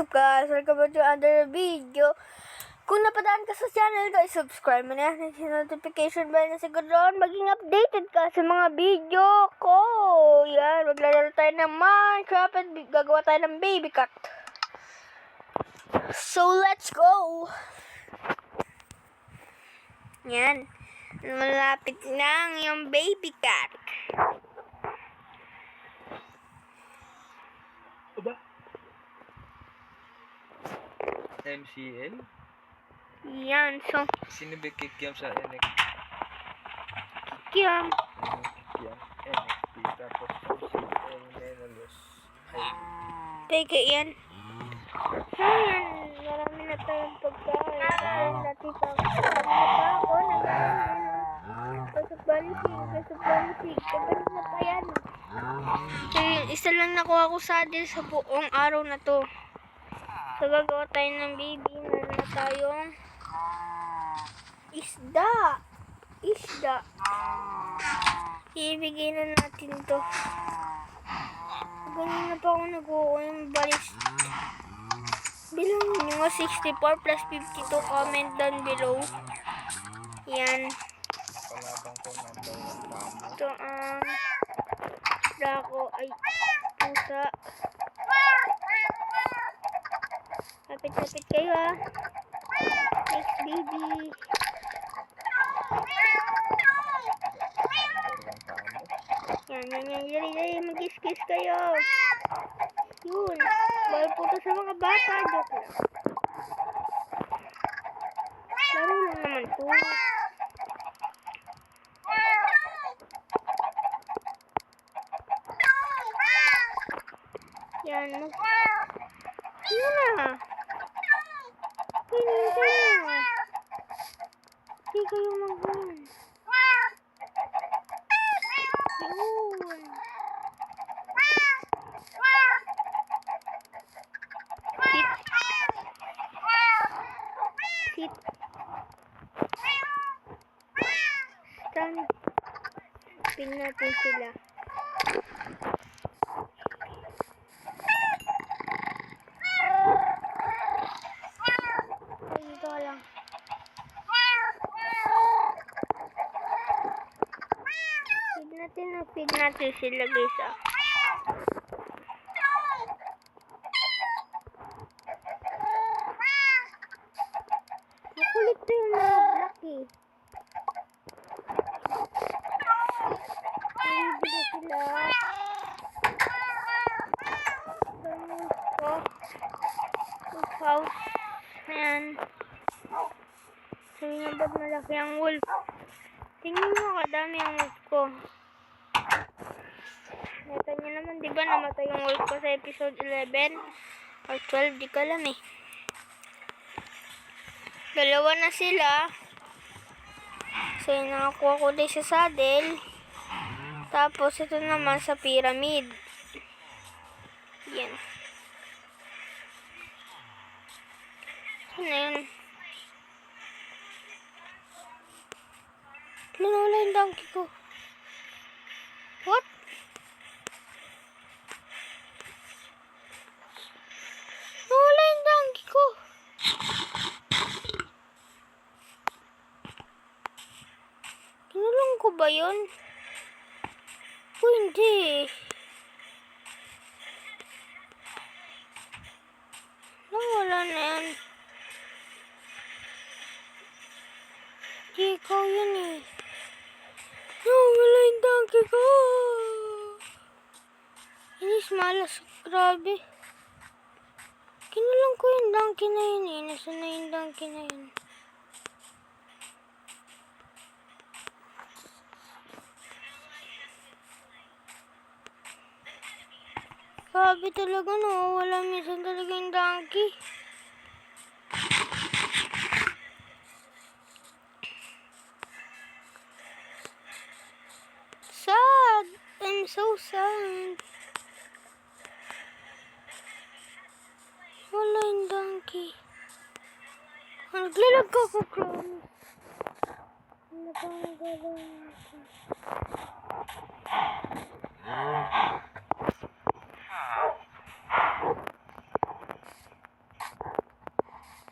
What's up guys? Welcome back to another video. Kung napadaan ka sa channel ko, subscribe mo na yan. Notification bell na siguro maging updated ka sa mga video ko. Yan, maglalaro tayo ng Minecraft at gagawa tayo ng baby cat. So, let's go! Yan. Malapit lang yung baby cat. Aba? MCL? Yan, so, Sino ba kikiam sa NX? Kiam. Kikiam, NXT, tapos MCL, Menalos. Teka, yan. Ayan, marami na tayong pagkain. Ayan, natin pa ako. Pasok balisig. Kabalik na pa yan. Isa lang nakuha ko sa atin sa buong araw na to. So, gagawa tayo ng baby. Meron na tayong isda. Ibigay na natin to. Ganyan na pa ako nag-uwi yung balis. Bilangin nyo nga 64 plus 52. Comment down below. Yan. Palabang ko number 1 pamo. Ito ang dako ay pusa. Kapit-kapit kayo ha. Next baby. Yan. Mag-kiss kayo. Yun. Bawal po to sa mga bata. Joke lang. Laro lang naman po. Yan. Yun na. Hindi kayo mag-run. Yun. Sit. Stand. Pin natin sila. Dito lang. Feed natin sila guys ah. Makulit to yung mga black eh. Nalibig sila. House. Ayan. Sabi nga ba't malaki ang wolf? Tingnan mo kadami ang wolf ko. Nakita niyo naman, di ba namatay yung wolf ko sa episode 11 or 12, di ko alam eh. Dalawa na sila. So, nakakuha ko din sa saddle. Tapos, ito naman sa pyramid. Yan. Ano yun? Nawala yung donkey ko. What? Nawala yung donkey ko. Kinulong ko ba yun? O hindi. Nawala na yan. Hindi ikaw yun eh. Nawala yung donkey ko. Inis malas. Grabe. Kinulang ko yung donkey na yun eh. Nasaan na yung donkey na yun? Grabe talaga, no? Wala minsan talaga yung donkey. Sad. I'm so sad. Wala yung donkey. Naglalag ako, promise. Ano ba ang gagawin ko?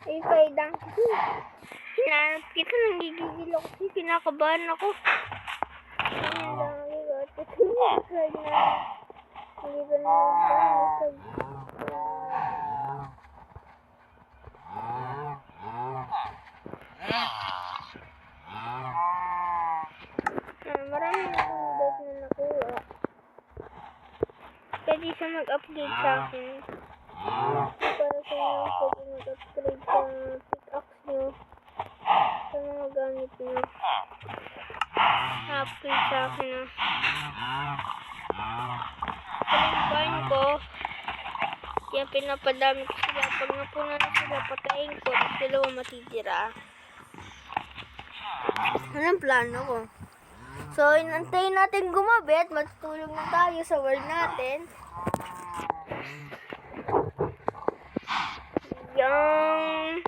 Ipay donkey. Hinanap kita, nanggigigil ako kasi kinakabahan ako. Ayun lang, ligot. Subscribe na. Hindi ko na marami na akong dot na nakuha. Pwede siya mag-upgrade sa akin. Para sa inyo, pwede mag-upgrade sa pickaxe nyo. Sa mga gamit nyo. Upgrade sa akin na. Palimpain ko. Kaya pinapadami ko sila. Pag napuna na sila, patayin ko. At dalawa matitira. Anong plano ko? So, inantayin natin gumabit. Matutulog na tayo sa world natin. Yung...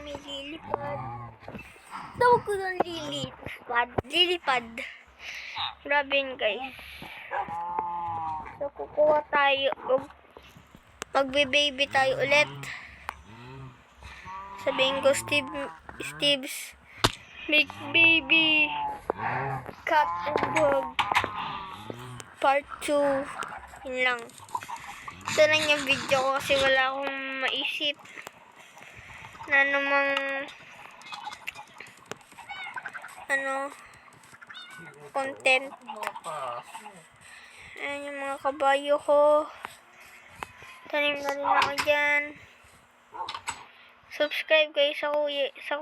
may lilipad. Tawag ko ng lilipad. Lilipad. Grabe yun, guys. So, kukuha tayo. Magbe-baby tayo ulit. Sabihin ko, Steve's make baby cat and dog part 2. Yun lang. Ito lang yung video ko kasi wala akong maisip na namang content. Ayan yung mga kabayo ko. Tanim na rin ako dyan. Subscribe kayo sa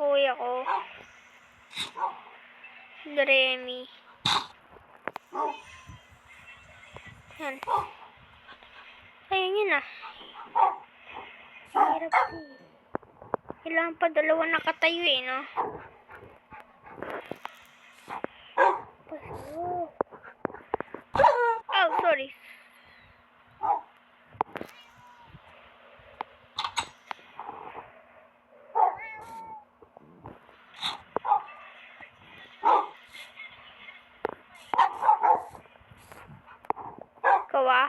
kuya ko. Remy. Yan. Ayun yun ah. Hirap eh. Kailangan pa dalawa nakatayo eh, no? Oh, sorry. Kawa.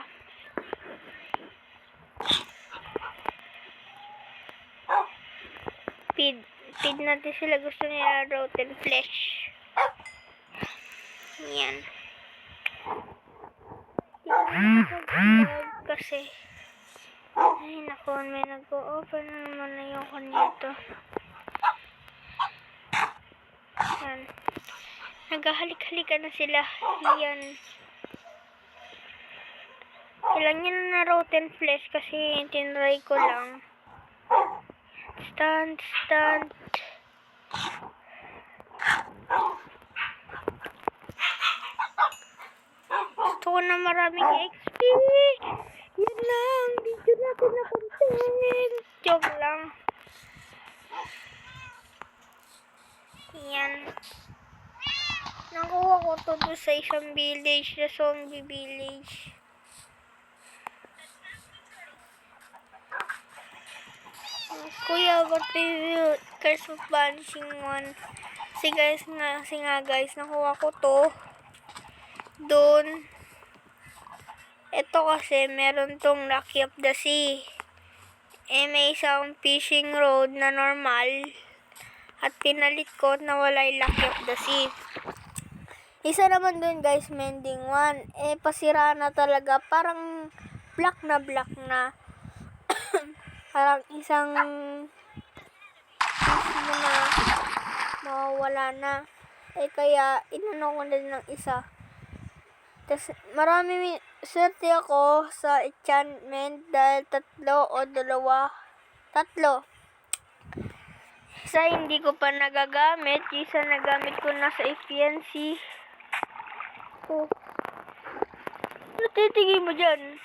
Feed natin sila. Gusto nila rotten flesh. Yan. Kasi ay naku, may nag-o-open na naman na yung kanito. Yan. Naghahalik-halikan na sila. Yan. Ilan yan na rotten flesh kasi tinry ko lang. Stand. Gusto ko na maraming XP. Yan lang. Video natin na content. Joke lang. Yan. Nakuha ko to doon sa isang village, sa zombie village. Kuya, what do you Curse of Vanishing One? Kasi nga guys, nakuha ko to doon. Ito kasi meron tong Lucky of the Sea. May isang fishing road na normal. At pinalit ko na wala yung Lucky of the Sea. Isa naman doon guys, Mending One. Pasira na talaga. Parang black na. Parang isang piece na mawawala na. Kaya inano ko na ng isa. Tapos marami swerte ako sa enchantment dahil 3 o 2. 3. Isa hindi ko pa nagagamit. Isa nagamit ko na sa efficiency. Oh. Ano titigil mo dyan?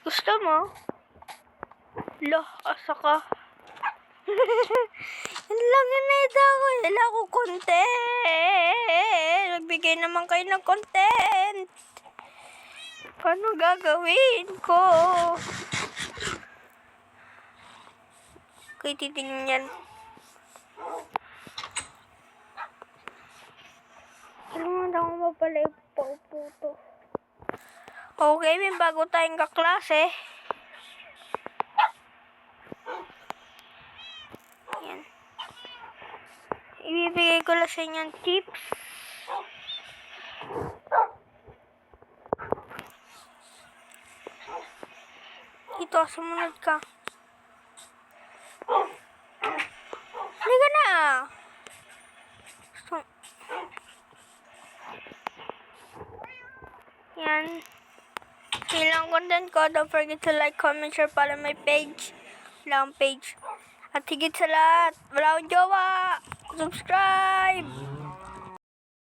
Gusto mo? Loh, asa ka? Yan lang yun na ito ako. Wala ko content. Nagbigay naman kayo ng content. Paano gagawin ko? Okay, titingnan yan. Kailangan ako mapalay paupo to. Okay, may bago tayong kaklase. Yan. Ibibigay ko lang sa inyo ang tips. Ito, sumunod ka. Halika na. Yan. Ilang content ko. Don't forget to like, comment, share para my page. Lang page. At higit sa lahat, wala akong jowa. Subscribe!